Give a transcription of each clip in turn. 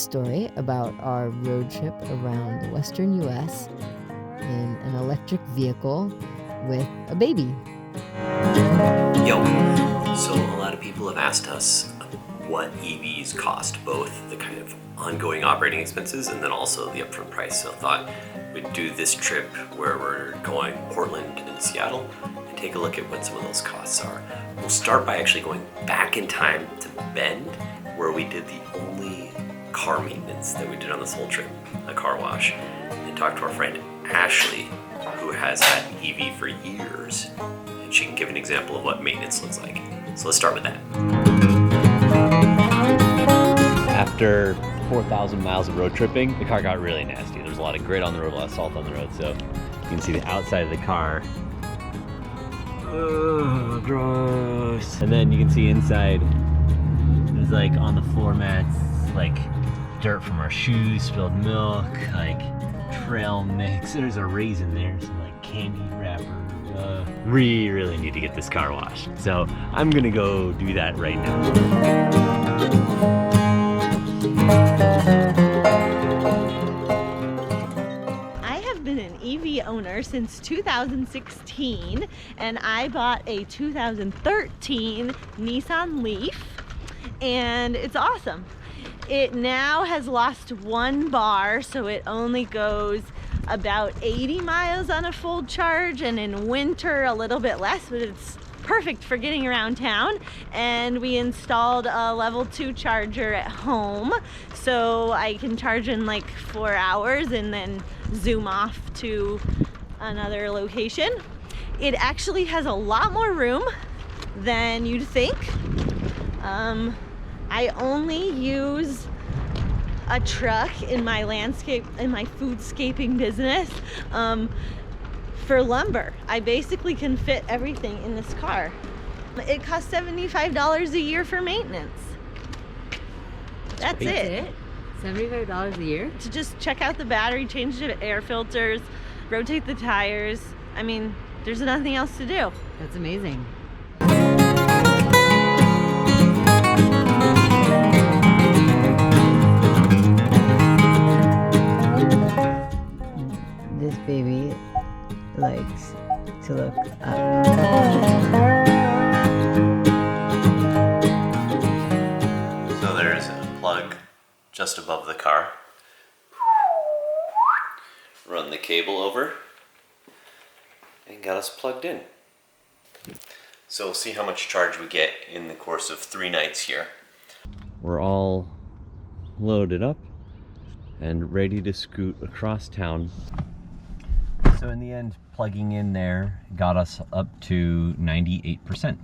story about our road trip around the western US in an electric vehicle with a baby. Yo, so a lot of people have asked us what EVs cost, both the kind of ongoing operating expenses and then also the upfront price. So I thought we'd do this trip where we're going Portland and Seattle and take a look at what some of those costs are. We'll start by actually going back in time to Bend, where we did the only car maintenance that we did on this whole trip, a car wash, and talk to our friend Ashley, who has had an EV for years, and she can give an example of what maintenance looks like. So let's start with that. After 4,000 miles of road tripping, the car got really nasty. There was a lot of grit on the road, a lot of salt on the road, so you can see the outside of the car. Ugh, gross. And then you can see inside, there's like on the floor mats, like dirt from our shoes, spilled milk, like trail mix. There's a raisin there, some like candy wrapper. We really need to get this car washed. So I'm gonna go do that right now. I have been an EV owner since 2016, and I bought a 2013 Nissan Leaf, and it's awesome. It now has lost 1 bar, so it only goes about 80 miles on a full charge, and in winter a little bit less, but it's perfect for getting around town. And we installed a level 2 charger at home, so I can charge in like 4 hours and then zoom off to another location. It actually has a lot more room than you'd think. I only use a truck in my foodscaping business for lumber. I basically can fit everything in this car. It costs $75 a year for maintenance. That's it. $75 a year? To just check out the battery, change the air filters, rotate the tires. I mean, there's nothing else to do. That's amazing. This baby likes to look up. So there's a plug just above the car. Run the cable over and got us plugged in. So we'll see how much charge we get in the course of 3 nights here. We're all loaded up and ready to scoot across town. So in the end, plugging in there got us up to 98%.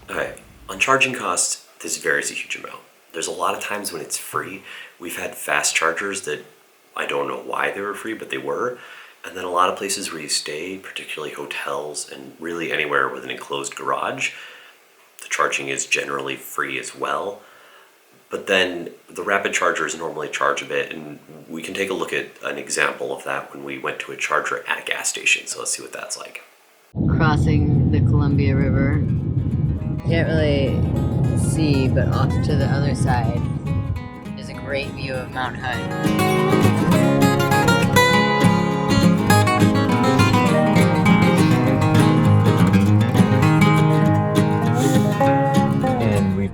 Okay, on charging costs, this varies a huge amount. There's a lot of times when it's free. We've had fast chargers that I don't know why they were free, but they were. And then a lot of places where you stay, particularly hotels and really anywhere with an enclosed garage, the charging is generally free as well. But then the rapid chargers normally charge a bit, and we can take a look at an example of that when we went to a charger at a gas station. So let's see what that's like. Crossing the Columbia River. Can't really see, but off to the other side is a great view of Mount Hood.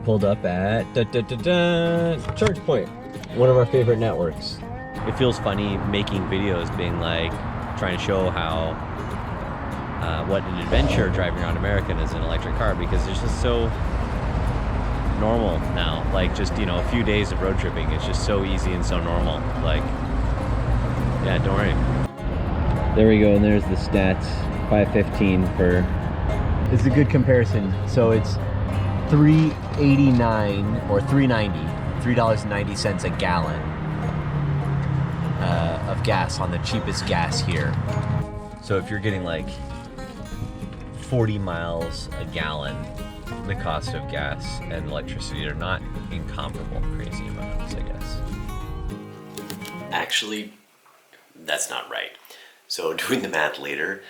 Pulled up at Charge Point, one of our favorite networks. It feels funny making videos being like, trying to show how, what an adventure driving around America is in an electric car, because it's just so normal now. Like just, you know, a few days of road tripping, it's just so easy and so normal. Like, yeah, don't worry. There we go, and there's the stats, 515 for, it's a good comparison. So it's $3.89 or $3.90 a gallon of gas on the cheapest gas here. So if you're getting like 40 miles a gallon, the cost of gas and electricity are not incomparable crazy amounts, I guess. Actually, that's not right. So doing the math later,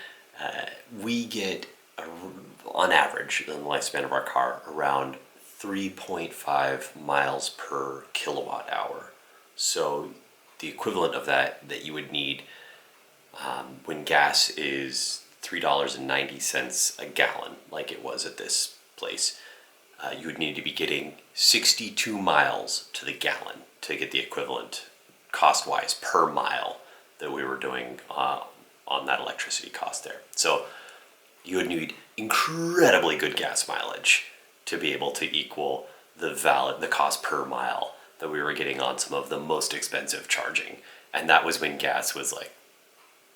we get on average, in the lifespan of our car, around 3.5 miles per kilowatt hour. So the equivalent of that you would need when gas is $3.90 a gallon, like it was at this place, you would need to be getting 62 miles to the gallon to get the equivalent cost-wise per mile that we were doing on that electricity cost there. So you would need incredibly good gas mileage to be able to equal the cost per mile that we were getting on some of the most expensive charging. And that was when gas was like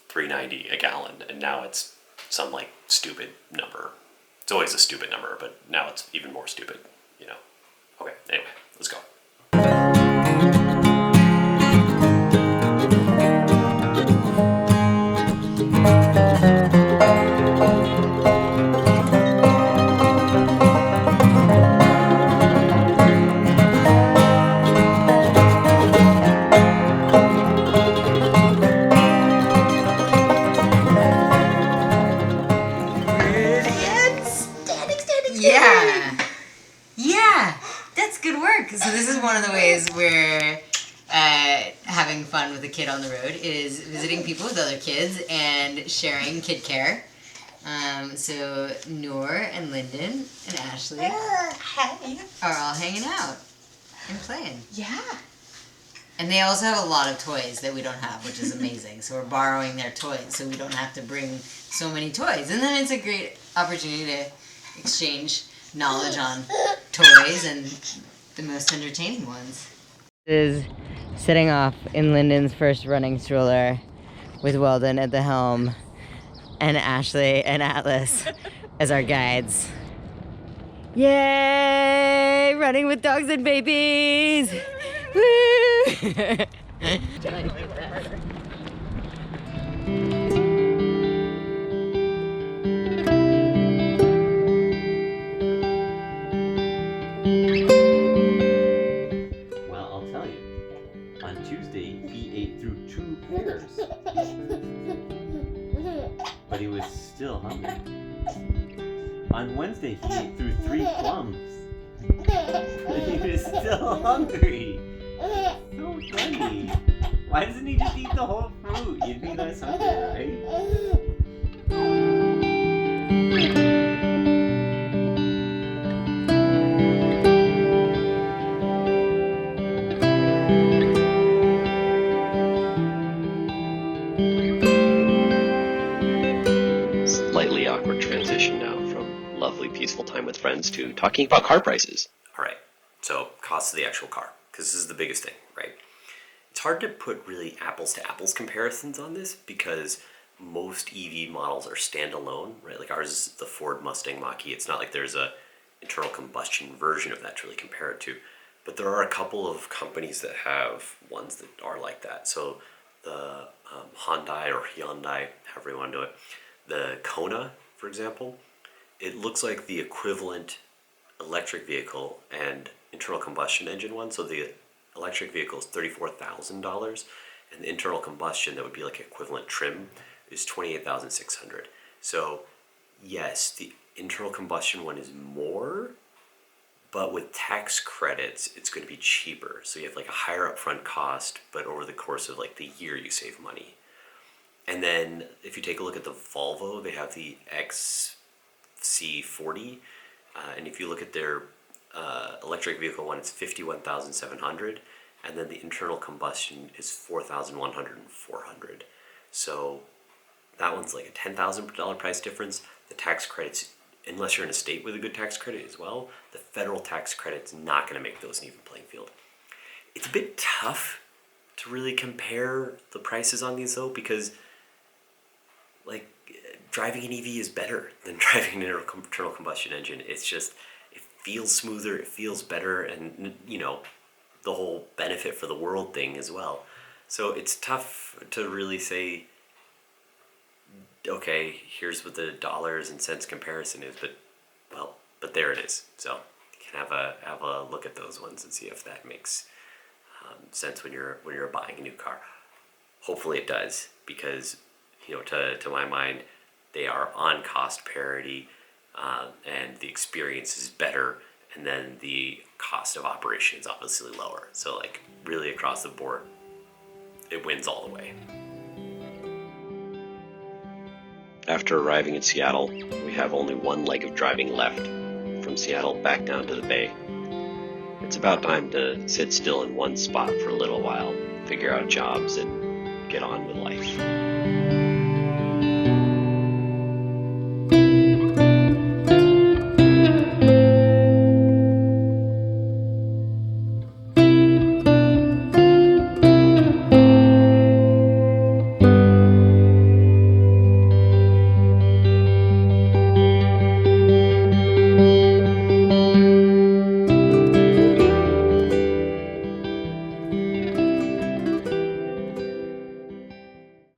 $3.90 a gallon, and now it's some like stupid number. It's always a stupid number, but now it's even more stupid, you know. Okay, anyway, let's go. Yeah. Yeah. That's good work. So this is one of the ways we're having fun with a kid on the road is visiting people with other kids and sharing kid care. So Noor and Lyndon and Ashley are all hanging out and playing. Yeah. And they also have a lot of toys that we don't have, which is amazing. So we're borrowing their toys so we don't have to bring so many toys. And then it's a great opportunity to exchange knowledge on toys and the most entertaining ones. This is setting off in Lyndon's first running stroller with Weldon at the helm and Ashley and Atlas as our guides. Yay! Running with dogs and babies! Woo! Well, I'll tell you. On Tuesday, he ate through 2 pears. But he was still hungry. On Wednesday, he ate through 3 plums. But he was still hungry. So funny. Why doesn't he just eat the whole fruit? You'd be less hungry, right? Slightly awkward transition now from lovely, peaceful time with friends to talking about car prices. All right, so cost of the actual car, because this is the biggest thing, right? It's hard to put really apples to apples comparisons on this because most EV models are standalone, right? Like ours is the Ford Mustang Mach-E. It's not like there's a internal combustion version of that to really compare it to. But there are a couple of companies that have ones that are like that. So the Hyundai or Hyundai, however you want to do it, the Kona, for example, it looks like the equivalent electric vehicle and internal combustion engine one. So the electric vehicle is $34,000, and the internal combustion that would be like equivalent trim is $28,600. So yes, the internal combustion one is more, but with tax credits, it's going to be cheaper. So you have like a higher upfront cost, but over the course of like the year, you save money. And then if you take a look at the Volvo, they have the XC40, and if you look at their electric vehicle one, it's $51,700, and then the internal combustion is $4,100 and $400. So that one's like a $10,000 price difference. The tax credits, unless you're in a state with a good tax credit as well, the federal tax credit's not going to make those an even playing field. It's a bit tough to really compare the prices on these though, because like driving an EV is better than driving an internal combustion engine. It's just, it feels smoother, it feels better, and you know, the whole benefit for the world thing as well. So it's tough to really say, okay, here's what the dollars and cents comparison is, but there it is. So you can have a look at those ones and see if that makes sense when you're buying a new car. Hopefully it does, because you know, to my mind, they are on cost parity, and the experience is better, and then the cost of operation is obviously lower. So like really across the board, it wins all the way. After arriving in Seattle, we have only one leg of driving left, from Seattle back down to the Bay. It's about time to sit still in one spot for a little while, figure out jobs, and get on with life.